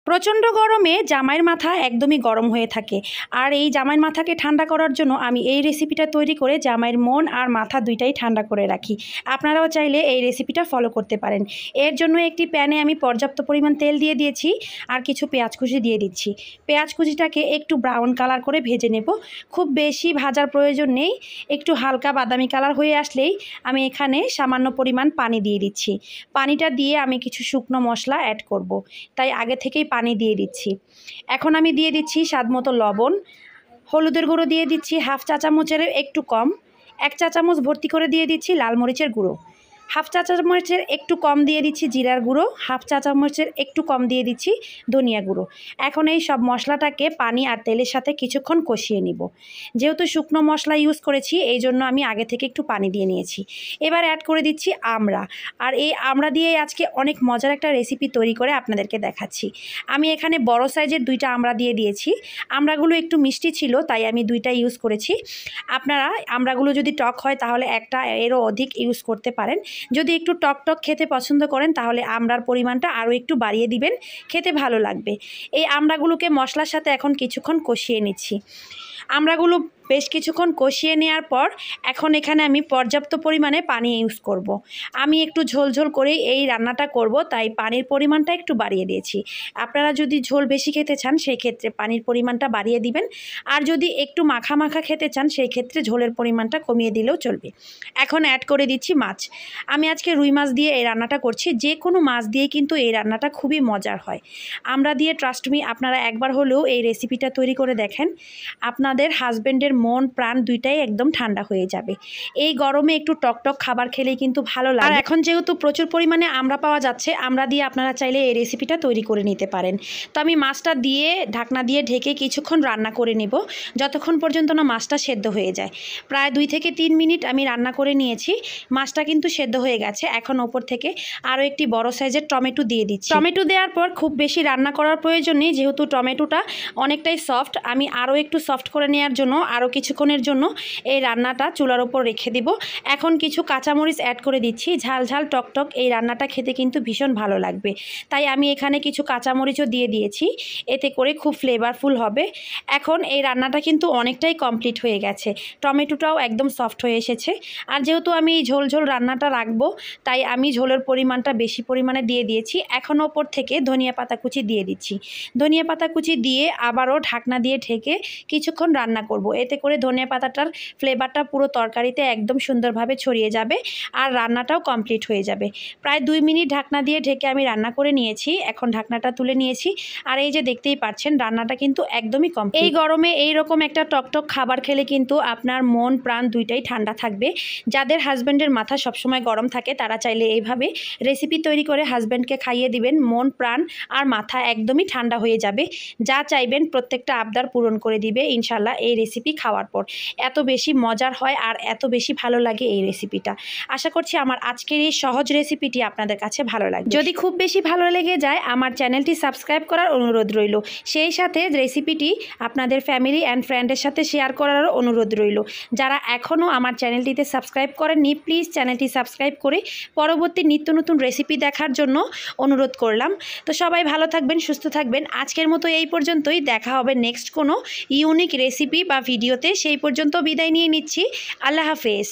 প্রচণ্ড গরমে জামাইয়ের মাথা একদমই গরম হয়ে থাকে। আর এই জামাইয়ের মাথাকে ঠান্ডা করার জন্য আমি এই রেসিপিটা তৈরি করে জামাইয়ের মন আর মাথা দুইটাই ঠান্ডা করে রাখি। আপনারাও চাইলে এই রেসিপিটা ফলো করতে পারেন। এর জন্য একটি প্যানে আমি পর্যাপ্ত পরিমাণ তেল দিয়ে দিয়েছি আর কিছু পেঁয়াজ কুচি দিয়ে দিচ্ছি। পেঁয়াজ কুচিটাকে একটু ব্রাউন কালার করে ভেজে নেব। খুব বেশি ভাজার প্রয়োজন নেই, একটু হালকা বাদামি কালার হয়ে আসলেই আমি এখানে সামান্য পরিমাণ পানি দিয়ে দিচ্ছি। পানিটা দিয়ে আমি কিছু শুকনো মশলা অ্যাড করব, তাই আগে থেকেই পানি দিয়ে দিচ্ছি। এখন আমি দিয়ে দিচ্ছি স্বাদমতো লবণ, হলুদের গুঁড়ো দিয়ে দিচ্ছি হাফ চা চামচের একটু কম, 1 চা চামচ ভর্তি করে দিয়ে দিচ্ছি লাল মরিচের গুঁড়ো, হাফ চা চামচের একটু কম দিয়ে দিচ্ছি জিরার গুঁড়ো, হাফ চা চামচের একটু কম দিয়ে দিচ্ছি ধনিয়া গুঁড়ো। এখন এই সব মশলাটাকে পানি আর তেলের সাথে কিছুক্ষণ কষিয়ে নিব। যেহেতু শুকনো মশলা ইউজ করেছি এই জন্য আমি আগে থেকে একটু পানি দিয়ে নিয়েছি। এবার অ্যাড করে দিচ্ছি আমড়া। আর এই আমড়া দিয়ে আজকে অনেক মজার একটা রেসিপি তৈরি করে আপনাদেরকে দেখাচ্ছি। আমি এখানে বড় সাইজের 2টা আমড়া দিয়ে দিয়েছি। আমড়াগুলো একটু মিষ্টি ছিল তাই আমি 2টা ইউজ করেছি। আপনারা আমড়াগুলো যদি টক হয় তাহলে একটা এরও অধিক ইউজ করতে পারেন। যদি একটু টক টক খেতে পছন্দ করেন তাহলে আমড়ার পরিমাণটা আরও একটু বাড়িয়ে দিবেন, খেতে ভালো লাগবে। এই আমড়াগুলোকে মশলার সাথে এখন কিছুক্ষণ কষিয়ে নিচ্ছি। আমড়াগুলো বেশ কিছুক্ষণ কষিয়ে নেওয়ার পর এখন এখানে আমি পর্যাপ্ত পরিমাণে পানি ইউজ করব। আমি একটু ঝোলঝোল করেই এই রান্নাটা করব, তাই পানির পরিমাণটা একটু বাড়িয়ে দিয়েছি। আপনারা যদি ঝোল বেশি খেতে চান সেই ক্ষেত্রে পানির পরিমাণটা বাড়িয়ে দিবেন, আর যদি একটু মাখা মাখা খেতে চান সেই ক্ষেত্রে ঝোলের পরিমাণটা কমিয়ে দিলেও চলবে। এখন অ্যাড করে দিচ্ছি মাছ। আমি আজকে রুই মাছ দিয়ে এই রান্নাটা করছি। যে কোনো মাছ দিয়ে কিন্তু এই রান্নাটা খুবই মজার হয়। আমরা দিয়ে ট্রাস্ট মি আপনারা একবার হলেও এই রেসিপিটা তৈরি করে দেখেন, আপনাদের হাজব্যান্ডের মন প্রাণ দুইটাই একদম ঠান্ডা হয়ে যাবে। এই গরমে একটু টকটক খাবার খেলেই কিন্তু ভালো লাগে। আর এখন যেহেতু প্রচুর পরিমাণে আমড়া পাওয়া যাচ্ছে, আমড়া দিয়ে আপনারা চাইলে এই রেসিপিটা তৈরি করে নিতে পারেন। তো আমি মাছটা দিয়ে ঢাকনা দিয়ে ঢেকে কিছুক্ষণ রান্না করে নেব, যতক্ষণ পর্যন্ত না মাছটা সেদ্ধ হয়ে যায়। প্রায় 2 থেকে 3 মিনিট আমি রান্না করে নিয়েছি। মাছটা কিন্তু সেদ্ধ হয়ে গেছে। এখন ওপর থেকে আরও একটি বড় সাইজের টমেটো দিয়ে দিচ্ছি। টমেটো দেওয়ার পর খুব বেশি রান্না করার প্রয়োজন নেই, যেহেতু টমেটোটা অনেকটাই সফট। আমি আরও একটু সফট করে নেওয়ার জন্য আরও কিছুক্ষণের জন্য এই রান্নাটা চুলার ওপর রেখে দিব। এখন কিছু কাঁচামরিচ অ্যাড করে দিচ্ছি। ঝাল ঝাল টকটক এই রান্নাটা খেতে কিন্তু ভীষণ ভালো লাগবে, তাই আমি এখানে কিছু কাঁচামরিচও দিয়ে দিয়েছি। এতে করে খুব ফ্লেভারফুল হবে। এখন এই রান্নাটা কিন্তু অনেকটাই কমপ্লিট হয়ে গেছে। টমেটোটাও একদম সফট হয়ে এসেছে। আর যেহেতু আমি এই ঝোল ঝোল রান্নাটা রাখবো তাই আমি ঝোলের পরিমাণটা বেশি পরিমাণে দিয়ে দিয়েছি। এখন ওপর থেকে ধনিয়া পাতা কুচি দিয়ে দিচ্ছি। ধনিয়া পাতা কুচি দিয়ে আবারও ঢাকনা দিয়ে ঢেকে কিছুক্ষণ রান্না করব। এতে করে ধনিয়া পাতাটার ফ্লেভারটা পুরো তরকারিতে একদম সুন্দরভাবে ছড়িয়ে যাবে আর রান্নাটাও কমপ্লিট হয়ে যাবে। প্রায় 2 মিনিট ঢাকনা দিয়ে ঢেকে আমি রান্না করে নিয়েছি। এখন ঢাকনাটা তুলে নিয়েছি। আর এই যে দেখতেই পাচ্ছেন রান্নাটা কিন্তু একদমই কমপ্লিট। এই গরমে এইরকম একটা টকটক খাবার খেলে কিন্তু আপনার মন প্রাণ দুইটাই ঠান্ডা থাকবে। যাদের হাজব্যান্ডের মাথা সবসময় গরম থাকে তারা চাইলে এইভাবে রেসিপি তৈরি করে হাজব্যান্ডকে খাইয়ে দিবেন। মন প্রাণ আর মাথা একদমই ঠান্ডা হয়ে যাবে। যা চাইবেন প্রত্যেকটা আবদার পূরণ করে দিবে ইনশাল্লাহ এই রেসিপি খাওয়ার পর। এত বেশি মজার হয় আর এত বেশি ভালো লাগে এই রেসিপিটা। আশা করছি আমার আজকের এই সহজ রেসিপিটি আপনাদের কাছে ভালো লাগবে। যদি খুব বেশি ভালো লেগে যায় আমার চ্যানেলটি সাবস্ক্রাইব করার অনুরোধ রইল। সেই সাথে রেসিপিটি আপনাদের ফ্যামিলি অ্যান্ড ফ্রেন্ডের সাথে শেয়ার করারও অনুরোধ রইল। যারা এখনও আমার চ্যানেলটিতে সাবস্ক্রাইব করেননি প্লিজ চ্যানেলটি সাবস্ক্রাইব করে পরবর্তী নিত্য নতুন রেসিপি দেখার জন্য অনুরোধ করলাম। তো সবাই ভালো থাকবেন, সুস্থ থাকবেন। আজকের মতো এই পর্যন্তই। দেখা হবে নেক্সট কোনো ইউনিক রেসিপি বা ভিডিওতে। সেই পর্যন্ত বিদায় নিয়ে নিচ্ছি। আল্লাহ হাফেজ।